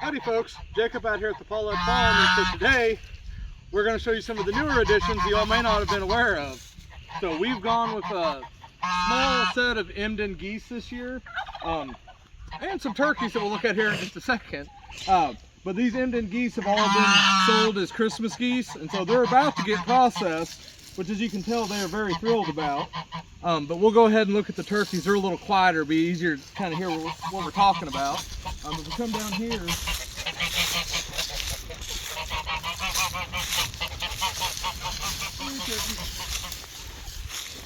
Howdy folks, Jacob out here at the Paulette Farm, and so today we're going to show you some of the newer additions you all may not have been aware of. So we've gone with a small set of Emden geese this year, and some turkeys that we'll look at here in just a second. But these Emden geese have all been sold as Christmas geese, and so they're about to get processed, which as you can tell they are very thrilled about. But we'll go ahead and look at the turkeys. They're a little quieter, it'll be easier to kind of hear what we're talking about. If we come down here,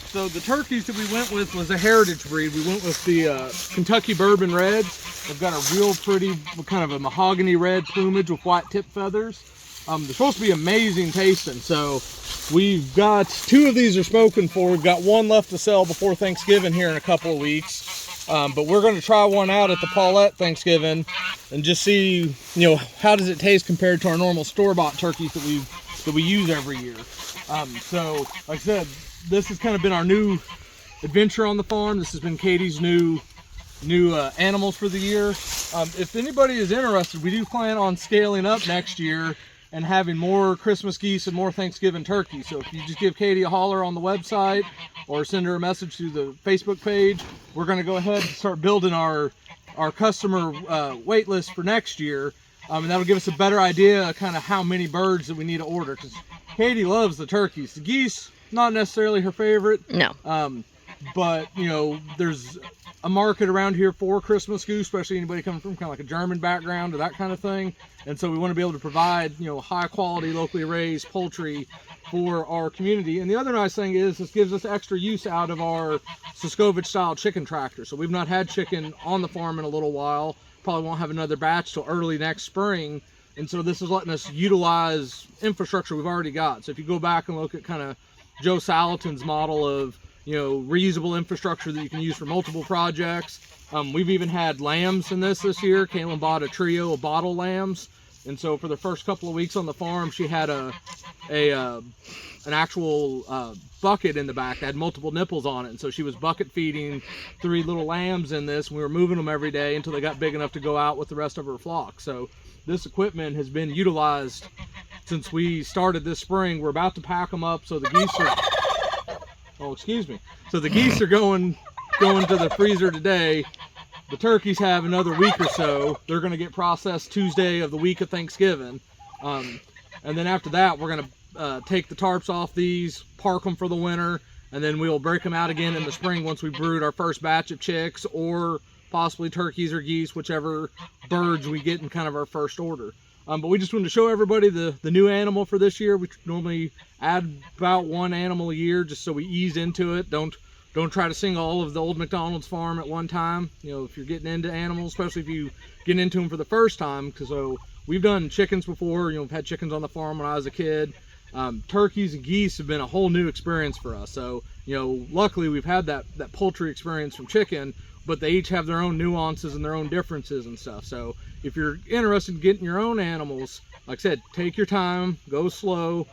so the turkeys that we went with was a heritage breed. We went with the Kentucky Bourbon Reds. They've got a real pretty kind of a mahogany red plumage with white tip feathers. They're supposed to be amazing tasting. So we've got 2 of these are spoken for. We've got 1 left to sell before Thanksgiving here in a couple of weeks. But we're going to try one out at the Paulette Thanksgiving and just see, how does it taste compared to our normal store-bought turkeys that we use every year. So like I said, this has kind of been our new adventure on the farm. This has been Katie's new animals for the year. If anybody is interested, we do plan on scaling up next year and having more Christmas geese and more Thanksgiving turkeys. So if you just give Katie a holler on the website or send her a message through the Facebook page, we're going to go ahead and start building our customer wait list for next year. And that'll give us a better idea of kind of how many birds that we need to order, because Katie loves the turkeys. The geese, not necessarily her favorite. No. But there's a market around here for Christmas goose, especially anybody coming from kind of like a German background or that kind of thing. And so we want to be able to provide, high quality, locally raised poultry for our community. And the other nice thing is this gives us extra use out of our Soskovich style chicken tractor. So we've not had chicken on the farm in a little while. Probably won't have another batch till early next spring. And so this is letting us utilize infrastructure we've already got. So if you go back and look at kind of Joe Salatin's model of reusable infrastructure that you can use for multiple projects. We've even had lambs in this year. Caitlin bought a trio of bottle lambs, and so for the first couple of weeks on the farm, she had an actual bucket in the back that had multiple nipples on it, and so she was bucket feeding 3 little lambs in this, and we were moving them every day until they got big enough to go out with the rest of her flock. So this equipment has been utilized since we started this spring. We're about to pack them up, so the geese are so the geese are going to the freezer today. The turkeys have another week or so. They're going to get processed Tuesday of the week of Thanksgiving. And then after that, we're going to take the tarps off these, park them for the winter, and then we'll break them out again in the spring once we brood our first batch of chicks, or possibly turkeys or geese, whichever birds we get in kind of our first order. But we just wanted to show everybody the new animal for this year. We normally add about 1 animal a year just so we ease into it. Don't try to sing all of the old McDonald's farm at one time. If you're getting into animals, especially if you get into them for the first time. So we've done chickens before. We've had chickens on the farm when I was a kid. Turkeys and geese have been a whole new experience for us. So luckily we've had that poultry experience from chicken, but they each have their own nuances and their own differences and stuff. So if you're interested in getting your own animals, like I said, take your time, go slow,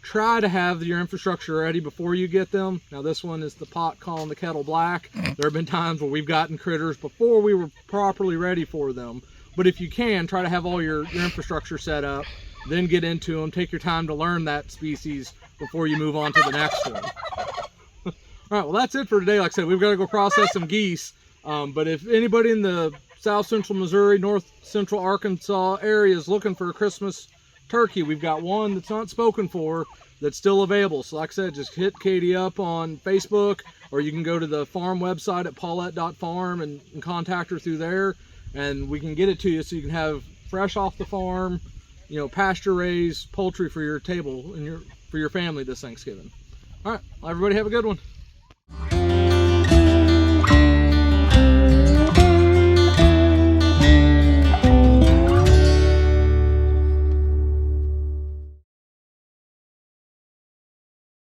try to have your infrastructure ready before you get them. Now this one is the pot calling the kettle black. There have been times where we've gotten critters before we were properly ready for them. But if you can, try to have all your infrastructure set up, then get into them. Take your time to learn that species before you move on to the next one. All right, well that's it for today. Like I said, we've got to go process some geese. But if anybody in the South Central Missouri, North Central Arkansas area is looking for a Christmas turkey, we've got one that's not spoken for that's still available. So like I said, just hit Katie up on Facebook, or you can go to the farm website at paulette.farm and contact her through there, and we can get it to you so you can have fresh off the farm, pasture-raised poultry for your table and for your family this Thanksgiving. All right, well, everybody have a good one.